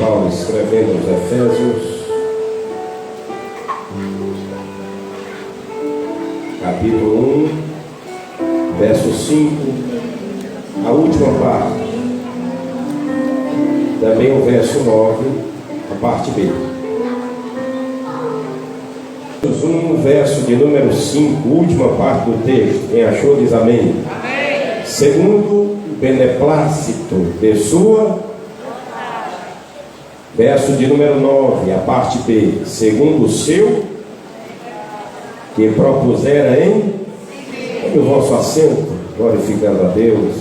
Paulo escrevendo aos Efésios, capítulo 1, verso 5, a última parte, também o verso 9, a parte B. 1, verso de número 5, última parte do texto. Quem achou diz amém. Amém. Segundo o beneplácito de sua, verso de número 9, a parte B. Segundo o seu, que propusera em o vosso assento, glorificando a Deus,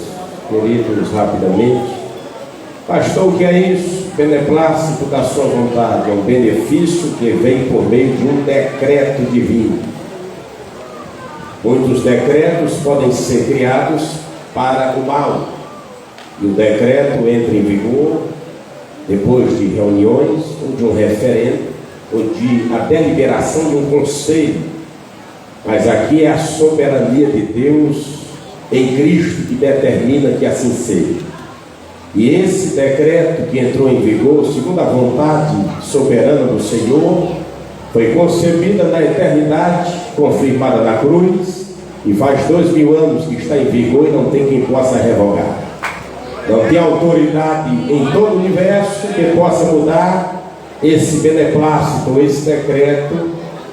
queridos, rapidamente. Pastor, o que é isso? Beneplácito da sua vontade é um benefício que vem por meio de um decreto divino. Muitos decretos podem ser criados para o mal, e o decreto entra em vigor depois de reuniões, ou de um referendo, ou de a deliberação de um conselho. Mas aqui é a soberania de Deus em Cristo que determina que assim seja. E esse decreto que entrou em vigor, segundo a vontade soberana do Senhor, foi concebida na eternidade, confirmada na cruz, e faz 2000 anos que está em vigor e não tem quem possa revogar. Não tem autoridade em todo o universo que possa mudar esse beneplácito, esse decreto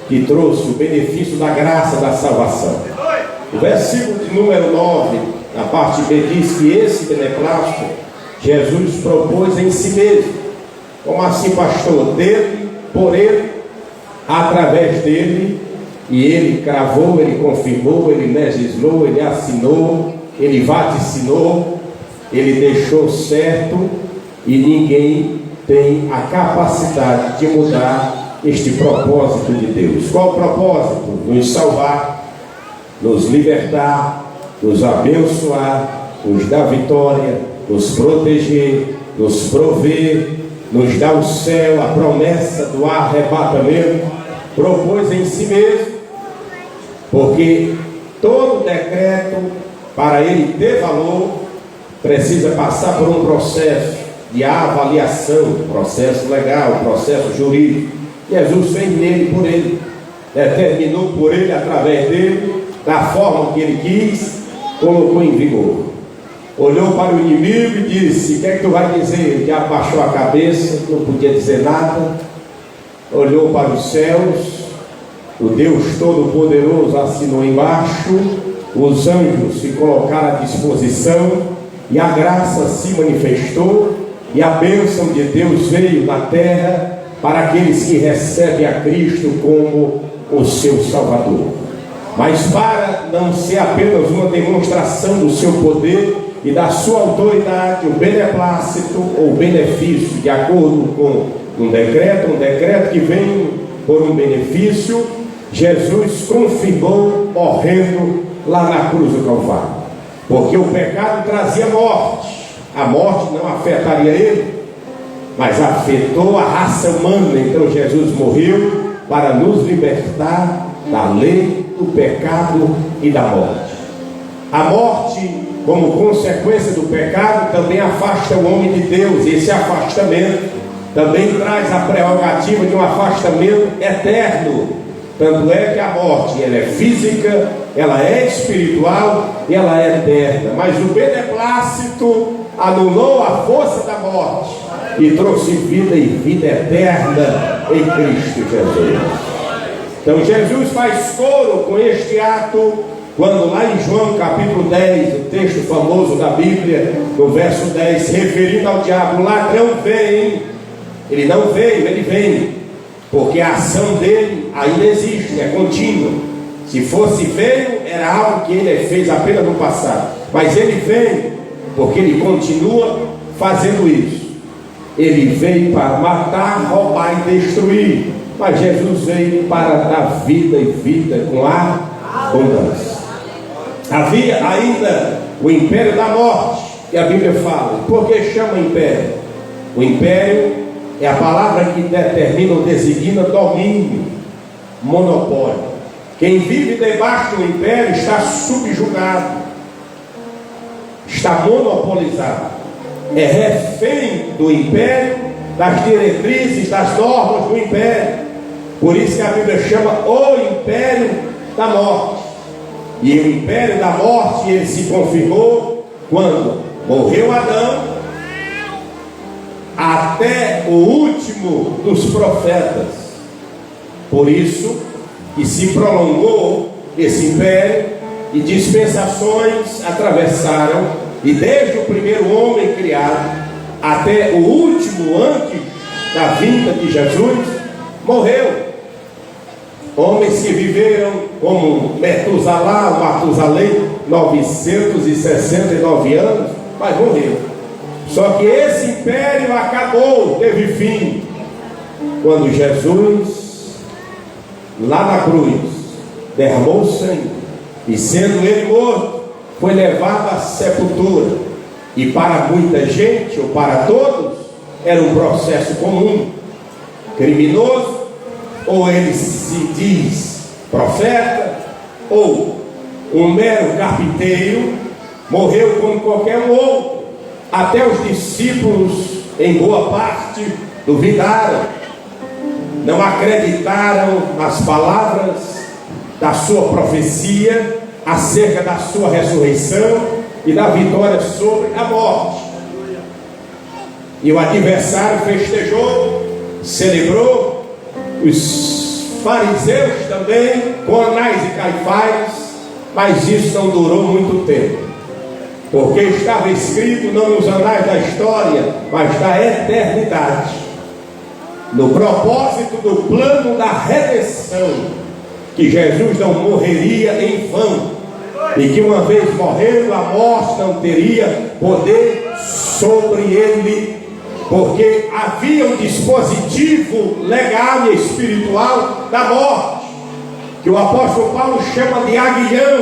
que trouxe o benefício da graça da salvação. O versículo de número 9, na parte B, diz que esse beneplácito Jesus propôs em si mesmo. Como assim, pastor? Dele, por ele, através dele, e ele cravou, ele confirmou, ele legislou, ele assinou, ele vaticinou, ele deixou certo, e ninguém tem a capacidade de mudar este propósito de Deus. Qual o propósito? Nos salvar, nos libertar, nos abençoar, nos dar vitória, nos proteger, nos prover, nos dar o céu, a promessa do arrebatamento. Propôs em si mesmo, porque todo decreto, para ele ter valor, precisa passar por um processo de avaliação, processo legal, processo jurídico. Jesus fez nele, por ele, determinou por ele, através dele, da forma que ele quis, colocou em vigor. Olhou para o inimigo e disse: o que é que tu vai dizer? Ele abaixou a cabeça, não podia dizer nada. Olhou para os céus, o Deus Todo-Poderoso assinou embaixo, os anjos se colocaram à disposição, e a graça se manifestou, e a bênção de Deus veio na terra para aqueles que recebem a Cristo como o seu Salvador. Mas para não ser apenas uma demonstração do seu poder e da sua autoridade, o beneplácito ou benefício, de acordo com um decreto que vem por um benefício, Jesus confirmou morrendo lá na cruz do Calvário. Porque o pecado trazia morte. A morte não afetaria ele, mas afetou a raça humana. Então Jesus morreu para nos libertar da lei, do pecado e da morte. A morte, como consequência do pecado, também afasta o homem de Deus. E esse afastamento também traz a prerrogativa de um afastamento eterno. Tanto é que a morte, ela é física, ela é espiritual e ela é eterna. Mas o beneplácito anulou a força da morte e trouxe vida e vida eterna em Cristo Jesus. Então Jesus faz coro com este ato, quando lá em João capítulo 10, o texto famoso da Bíblia, no verso 10, referindo ao diabo: o ladrão vem. Ele não veio, ele vem, porque a ação dele ainda existe, é contínua. Se fosse veio, era algo que ele fez apenas no passado, mas ele vem, porque ele continua fazendo isso. Ele veio para matar, roubar e destruir, mas Jesus veio para dar vida e vida com abundância. Havia ainda o império da morte, que a Bíblia fala. Por que chama império? O império é a palavra que determina ou designa domínio, monopólio. Quem vive debaixo do império está subjugado, está monopolizado, é refém do império das diretrizes, das normas do império. Por isso que a Bíblia chama o império da morte. E o império da morte, ele se confirmou quando morreu Adão, até o último dos profetas. Por isso que se prolongou esse império, e dispensações atravessaram, e desde o primeiro homem criado até o último antes da vinda de Jesus, morreu. Homens que viveram como Matusalém, 969 anos, mas morreu. Só que esse império acabou, teve fim, quando Jesus, lá na cruz, derramou sangue, e sendo ele morto, foi levado à sepultura. E para muita gente, ou para todos, era um processo comum, criminoso. Ou ele se diz profeta, ou um mero carpinteiro, morreu como qualquer um outro. Até os discípulos, em boa parte, duvidaram, não acreditaram nas palavras da sua profecia acerca da sua ressurreição e da vitória sobre a morte. E o adversário festejou, celebrou. Os fariseus também, com Anás e Caifás, mas isso não durou muito tempo, porque estava escrito não nos anais da história, mas da eternidade, no propósito do plano da redenção, que Jesus não morreria em vão, e que uma vez morrendo, a morte não teria poder sobre ele, porque havia um dispositivo legal e espiritual da morte, que o apóstolo Paulo chama de aguilhão,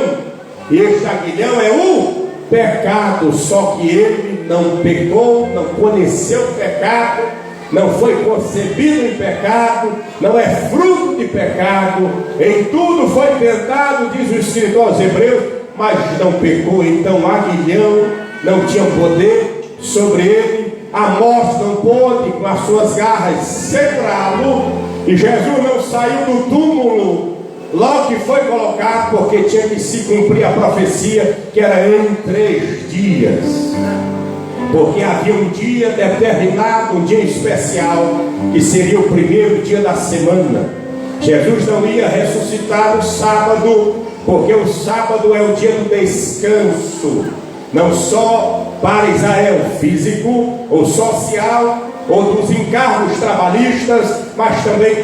e este aguilhão é o pecado. Só que ele não pecou, não conheceu o pecado, não foi concebido em pecado, não é fruto de pecado, em tudo foi tentado, diz o escritor aos Hebreus, mas não pecou. Então o aguilhão não tinha poder sobre ele, a morte não pôde com as suas garras segurá-lo, e Jesus não saiu do túmulo logo que foi colocado, porque tinha que se cumprir a profecia, que era em 3 dias, porque havia um dia determinado, um dia especial, que seria o primeiro dia da semana. Jesus não ia ressuscitar no sábado, porque o sábado é o dia do descanso, não só para Israel físico ou social, ou dos encargos trabalhistas, mas também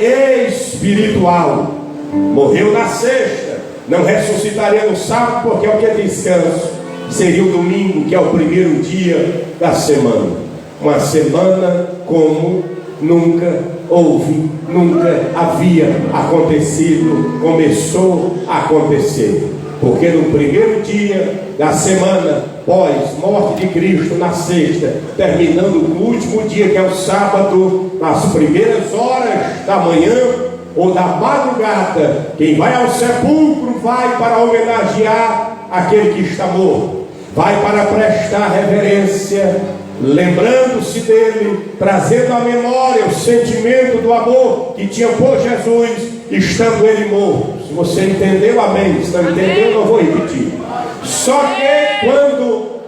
espiritual. Morreu na sexta, não ressuscitaria no sábado, porque é o dia de descanso. Seria o domingo, que é o primeiro dia da semana. Uma semana como nunca houve, nunca havia acontecido, começou a acontecer. Porque no primeiro dia da semana, pós morte de Cristo, na sexta, terminando o último dia, que é o sábado, nas primeiras horas da manhã ou da madrugada, quem vai ao sepulcro vai para homenagear aquele que está morto, vai para prestar reverência, lembrando-se dele, trazendo à memória o sentimento do amor que tinha por Jesus, estando ele morto. Se você entendeu, amém. Se não entendeu, não vou repetir. Só que quando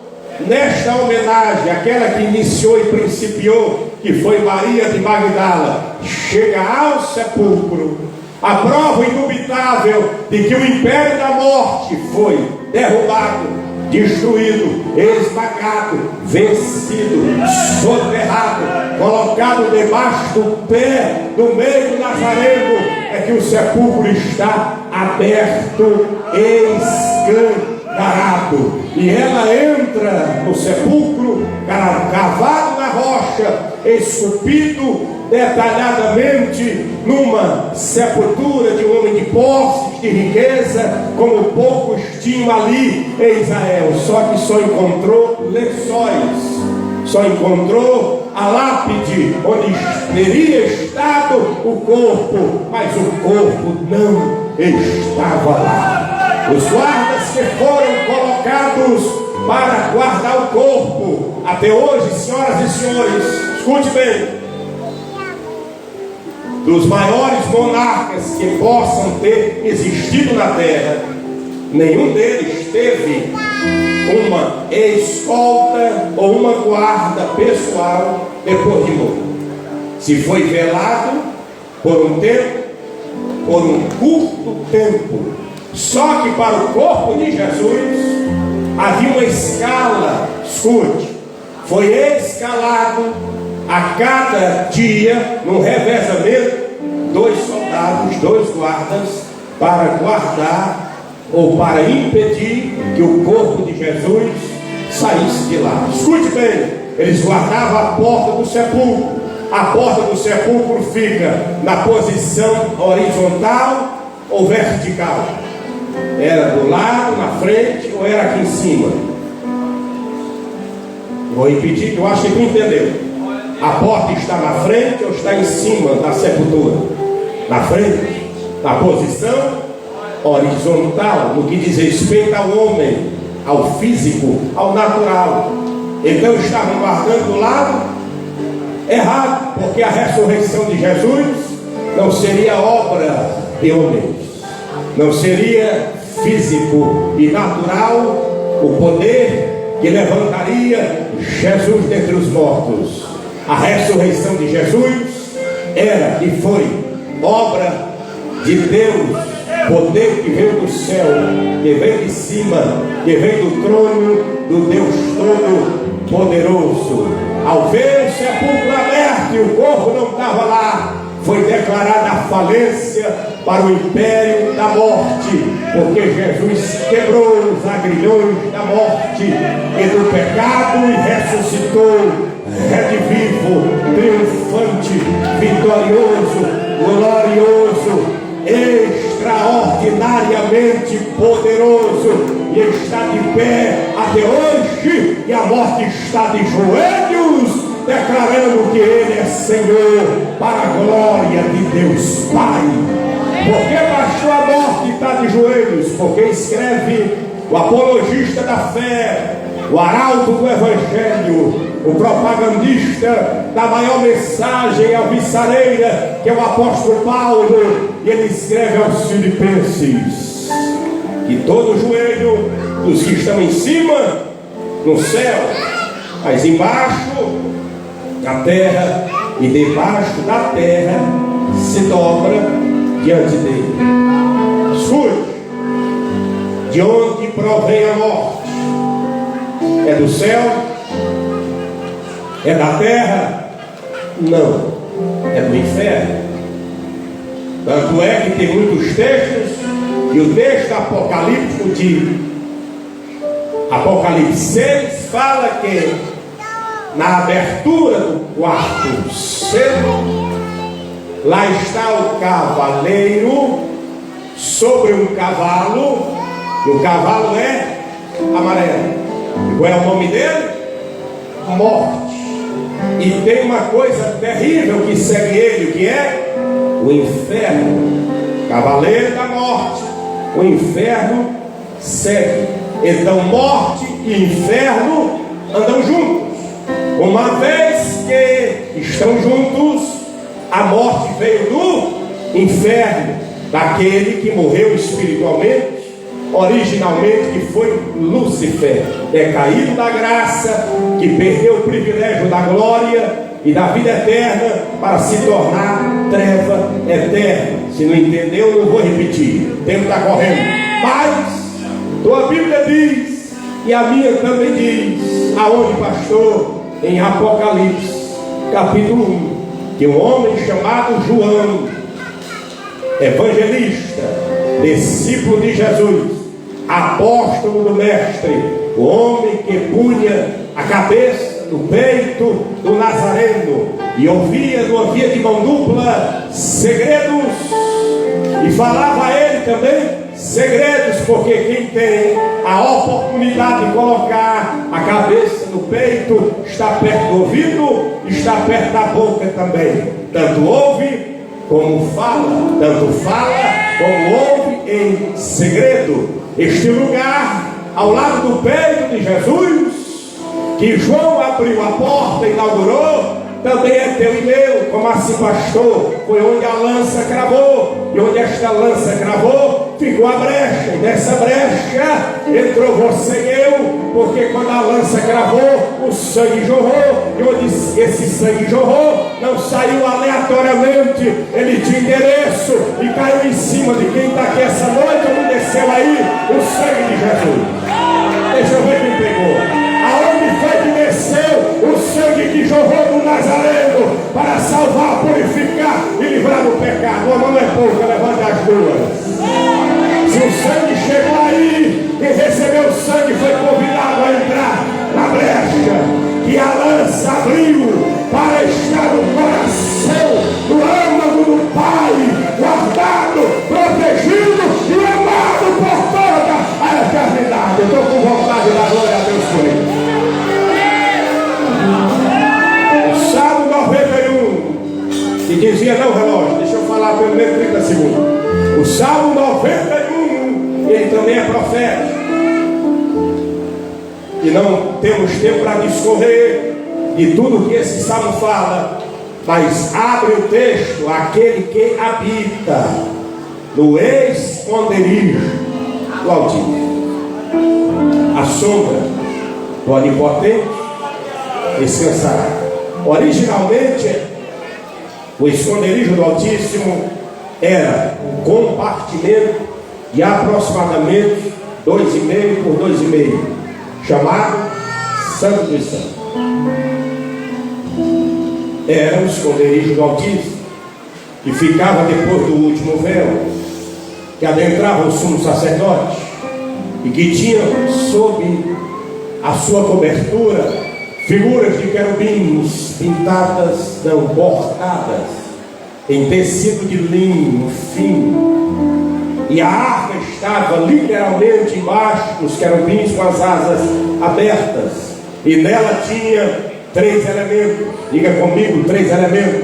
nesta homenagem, aquela que iniciou e principiou, que foi Maria de Magdala, chega ao sepulcro, a prova indubitável de que o império da morte foi derrubado, destruído, esmagado, vencido, soterrado, colocado debaixo do pé do meio nazareno, é que o sepulcro está aberto, escancarado, e ela entra no sepulcro, cavado na rocha, esculpido detalhadamente numa sepultura de um homem de posses, de riqueza, como poucos tinham ali em Israel. Só que só encontrou lençóis, só encontrou a lápide onde teria estado o corpo, mas o corpo não estava lá. Os guardas que foram colocados para guardar o corpo, até hoje, senhoras e senhores, escute bem, dos maiores monarcas que possam ter existido na terra, nenhum deles teve uma escolta ou uma guarda pessoal depois de morto. Se foi velado por um tempo, por um curto tempo. Só que para o corpo de Jesus havia uma escala. Escute, foi escalado a cada dia, num revezamento, 2 soldados, 2 guardas, para guardar ou para impedir que o corpo de Jesus saísse de lá. Escute bem, eles guardavam a porta do sepulcro. A porta do sepulcro fica na posição horizontal ou vertical. Era do lado, na frente, ou era aqui em cima? Vou repetir que eu acho que tu entendeu. A porta está na frente ou está em cima da sepultura? Na frente, na posição horizontal, no que diz respeito ao homem, ao físico, ao natural. Então estavam guardando do lado errado, porque a ressurreição de Jesus não seria obra de homens, não seria físico e natural o poder que levantaria Jesus dentre os mortos. A ressurreição de Jesus era e foi obra de Deus, poder que veio do céu, que veio de cima, que veio do trono do Deus Todo-Poderoso. Ao ver o sepulcro aberto e o corpo não estava lá, foi declarada a falência para o império da morte, porque Jesus quebrou os agrilhões da morte e do pecado e ressuscitou, redivivo, triunfante, vitorioso, glorioso, extraordinariamente poderoso, e está de pé até hoje, e a morte está de joelhos, declarando que Ele é Senhor, para a glória de Deus Pai. Por que, pastor, a morte está de joelhos? Porque escreve o apologista da fé, o arauto do Evangelho, o propagandista da maior mensagem alvissareira, que é o apóstolo Paulo, e ele escreve aos Filipenses que todo joelho dos que estão em cima, no céu, mas embaixo da terra e debaixo da terra, se dobra diante dele. Escute, de onde provém a morte? É do céu? É da terra? Não, é do inferno. Tanto é que tem muitos textos, e o texto apocalíptico de Apocalipse 6 fala que na abertura do quarto selo, lá está o cavaleiro sobre um cavalo, e o cavalo é amarelo. E qual é o nome dele? Morte. E tem uma coisa terrível que segue ele, que é o inferno. Cavaleiro da morte, o inferno segue. Então morte e inferno andam juntos. Uma vez que estão juntos, a morte veio do inferno, daquele que morreu espiritualmente, originalmente, que foi Lúcifer, decaído da graça, que perdeu o privilégio da glória e da vida eterna para se tornar treva eterna. Se não entendeu, não vou repetir, o tempo está correndo. Mas tua Bíblia diz, e a minha também diz, aonde, pastor? Em Apocalipse capítulo 1, que um homem chamado João, evangelista, discípulo de Jesus, apóstolo do mestre, o homem que punha a cabeça no peito do Nazareno e ouvia no via de mão dupla segredos, e falava a ele também segredos, porque quem tem a oportunidade de colocar a cabeça no peito está perto do ouvido, está perto da boca também. Tanto ouve como fala, tanto fala como ouve em segredo. Este lugar, ao lado do peito de Jesus, que João abriu a porta e inaugurou, também é teu e meu. Como assim, pastor? Foi onde a lança cravou, e onde esta lança cravou, ficou a brecha, e dessa brecha entrou você e eu, porque quando a lança cravou, o sangue jorrou, e onde esse sangue jorrou, não saiu aleatoriamente, ele tinha endereço, e caiu em cima de quem está aqui essa noite, onde desceu aí o sangue de Jesus. Deixa eu ver quem pegou. Aonde foi que desceu o sangue que jorrou do Nazareno para salvar, purificar e livrar do pecado? Uma mão é pouca, levanta as duas. Se o sangue chegou aí, quem recebeu o sangue foi convidado a entrar na brecha que a lança abriu para estar no coração do âmago do Pai, guardado, protegido e amado por toda a eternidade. Eu estou com vontade da glória a Deus por ele. O Salmo 91, que dizia, não relógio, deixa eu falar pelo menos 30 segundos. O Salmo 91, ele também é profético. E não temos tempo para discorrer de tudo que esse salmo fala, mas abre o texto: aquele que habita no esconderijo do Altíssimo, a sombra do Onipotente descansará. Originalmente, o esconderijo do Altíssimo era um compartimento de aproximadamente 2,5 por 2,5, chamado Santo dos Santos. Era o esconderijo do Altíssimo, que ficava depois do último véu, que adentrava o sumo sacerdote, e que tinha sob a sua cobertura figuras de querubins pintadas, não, bordadas em tecido de linho fino, e a arca estava literalmente embaixo dos querubins com as asas abertas, e nela tinha 3 elementos. Diga comigo, 3 elementos.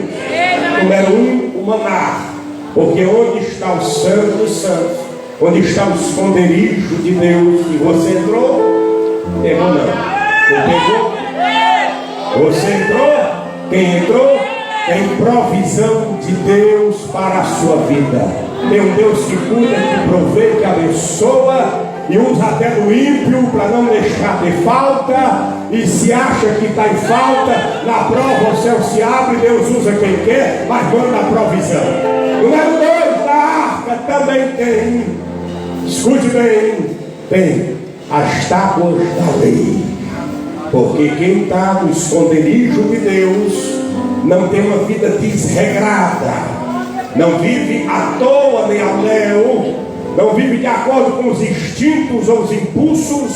Número 1, o maná, porque onde está o Santo dos Santos, onde está o esconderijo de Deus, e você entrou? Pegou não? Não pegou? Você entrou? Quem entrou? Tem provisão de Deus para a sua vida. Tem um Deus que cuida, que provê, que abençoa, e usa até do ímpio para não deixar de falta. E se acha que está em falta, na prova o céu se abre, Deus usa quem quer, mas manda a provisão. Número 2, da arca também tem, escute bem, tem as tábuas da lei. Porque quem está no esconderijo de Deus não tem uma vida desregrada, não vive à toa nem ao léu, não vive de acordo com os instintos ou os impulsos.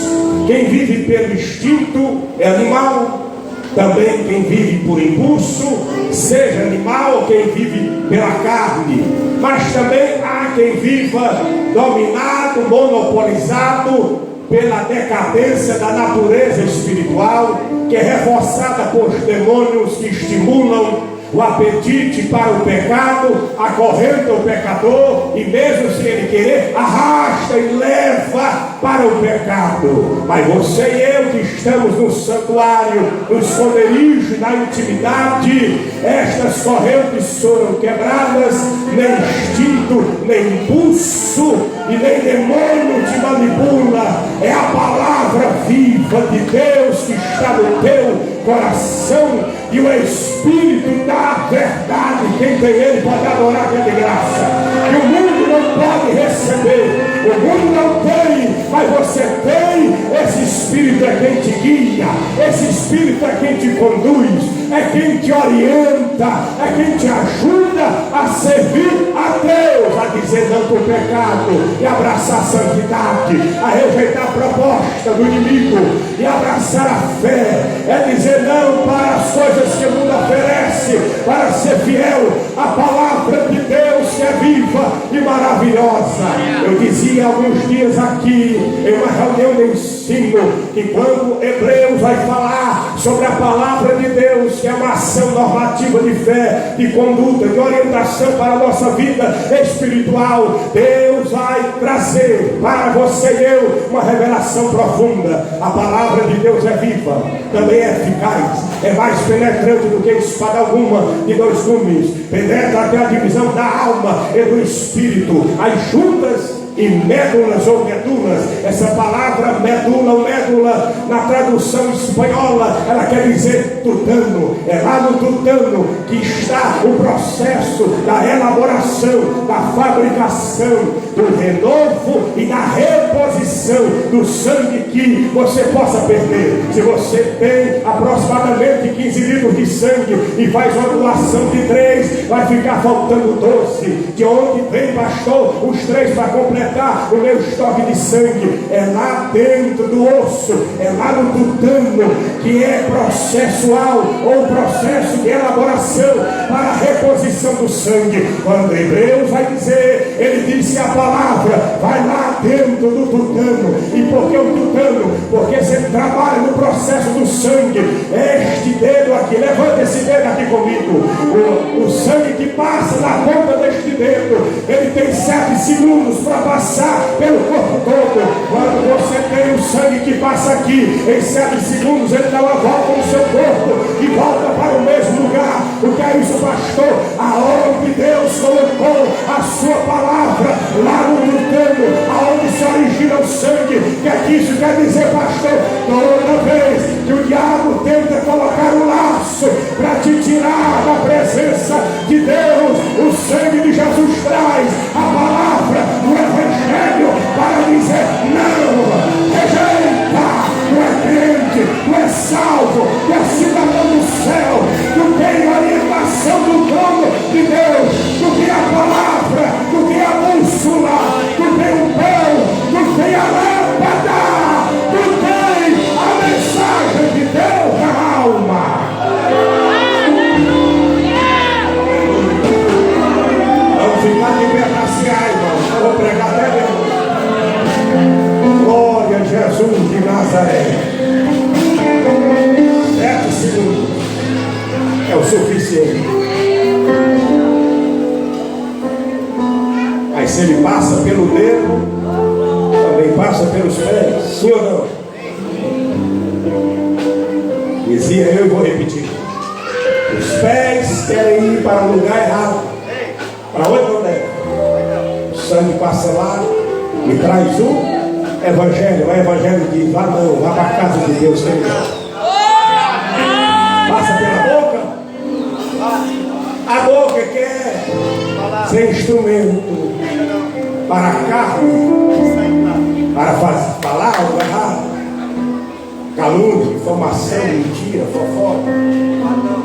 Quem vive pelo instinto é animal. Também quem vive por impulso, seja animal ou quem vive pela carne. Mas também há quem viva dominado, monopolizado pela decadência da natureza espiritual, que é reforçada por demônios que estimulam o apetite para o pecado, acorrenta o pecador, e mesmo sem ele querer, arrasta e leva para o pecado. Mas você e eu que estamos no santuário, no esconderijo, na intimidade, estas correntes foram quebradas. Nem instinto, nem impulso e nem demônio te manipula. É a palavra viva de Deus que está no teu coração, e o Espírito da verdade, quem tem ele pode adorar, que é de graça, que o mundo não pode receber, o mundo não tem, mas você tem. Esse Espírito é quem te guia, esse Espírito é quem te conduz, é quem te orienta, é quem te ajuda a servir a Deus, a dizer não para o pecado e abraçar a santidade, a rejeitar a proposta do inimigo e abraçar a fé, é dizer não para as coisas que o mundo oferece, para ser fiel à palavra de Deus, que é viva e maravilhosa. Eu dizia há alguns dias aqui, em uma reunião de ensino, que quando Hebreus vai falar sobre a palavra de Deus, que é uma ação normativa de fé, de conduta, de orientação para a nossa vida espiritual. Deus vai trazer para você e eu uma revelação profunda. A palavra de Deus é viva, também é eficaz, é mais penetrante do que espada alguma de dois gumes, penetra até a divisão da alma e do espírito, as juntas e médulas ou medulas. Essa palavra medula ou médula, na tradução espanhola, ela quer dizer tutano. É lá no tutano que está o processo da elaboração, da fabricação, do renovo e da reposição do sangue que você possa perder. Se você tem aproximadamente 15 litros de sangue e faz uma doação de 3, vai ficar faltando 12. De onde vem, pastor, os 3 para completar o meu estoque de sangue? É lá dentro do osso, é lá no tutano, que é processual ou processo de elaboração para a reposição do sangue. Quando Hebreus vai dizer, ele diz que a palavra vai lá dentro do tutano. E por que o tutano? Porque você trabalha no processo do sangue. Este dedo aqui, levanta esse dedo aqui comigo. O sangue que passa na ponta deste dedo, ele tem 7 segundos para passar pelo corpo todo. Quando você tem o sangue que passa aqui, em 7 segundos ele dá uma volta no seu corpo e volta para o mesmo lugar. O que é isso, pastor? Aonde Deus colocou a sua palavra, lá no tutano, aonde se origina o sangue. Que é que isso quer dizer, pastor? Toda vez que o diabo tenta colocar um laço para te tirar da presença de Deus, o sangue de Jesus traz a palavra do Evangelho para dizer: não, rejeita, tu é crente, tu é salvo, tu é cidadão do céu, tu tem orientação do trono de Deus, tu tem a palavra, tu tem a bússola, tu tem o pão, tu tem a lâmpada, tu tem a mensagem de Deus na alma. Vamos ficar de pé para se irmão. Eu vou pregar até Deus. Glória a Jesus de Nazaré. 7 segundos é o suficiente. Mas se ele passa pelo dedo, também passa pelos pés. Sim ou não? Dizia eu e vou repetir: os pés querem ir para o lugar errado. Para onde não deve? O sangue passa lá e traz o Evangelho. O Evangelho diz: vá não, vá para a casa de Deus. Passa pela boca. A boca quer ser instrumento para a carne, para falar algo errado, calúnia, informação, mentira, fofoca.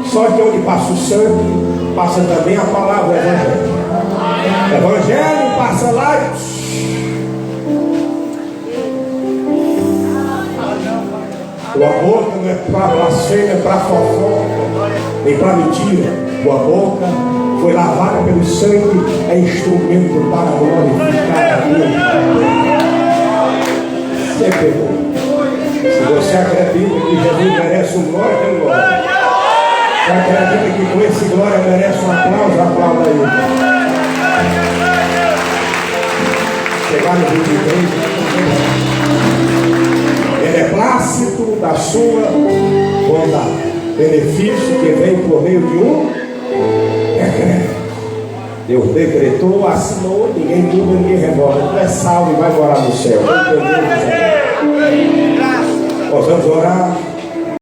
Só que onde passa o sangue, passa também a palavra, o Evangelho. O Evangelho passa lá e... Tua boca não é para blasfêmia, é para fofoca, nem para mentira. Tua boca foi lavada pelo sangue, é instrumento para glorificar a Deus. Você pegou. Se você acredita que Jesus merece um glória, tem glória. Se acredita que com esse glória merece um aplauso, aplauda aí. Chegar no 23. Ele é plácido da sua bondade. Benefício que vem por meio de um decreto. Deus decretou, assinou, ninguém muda, ninguém revoga. Tu é salvo e vai morar no céu. Nós vamos orar.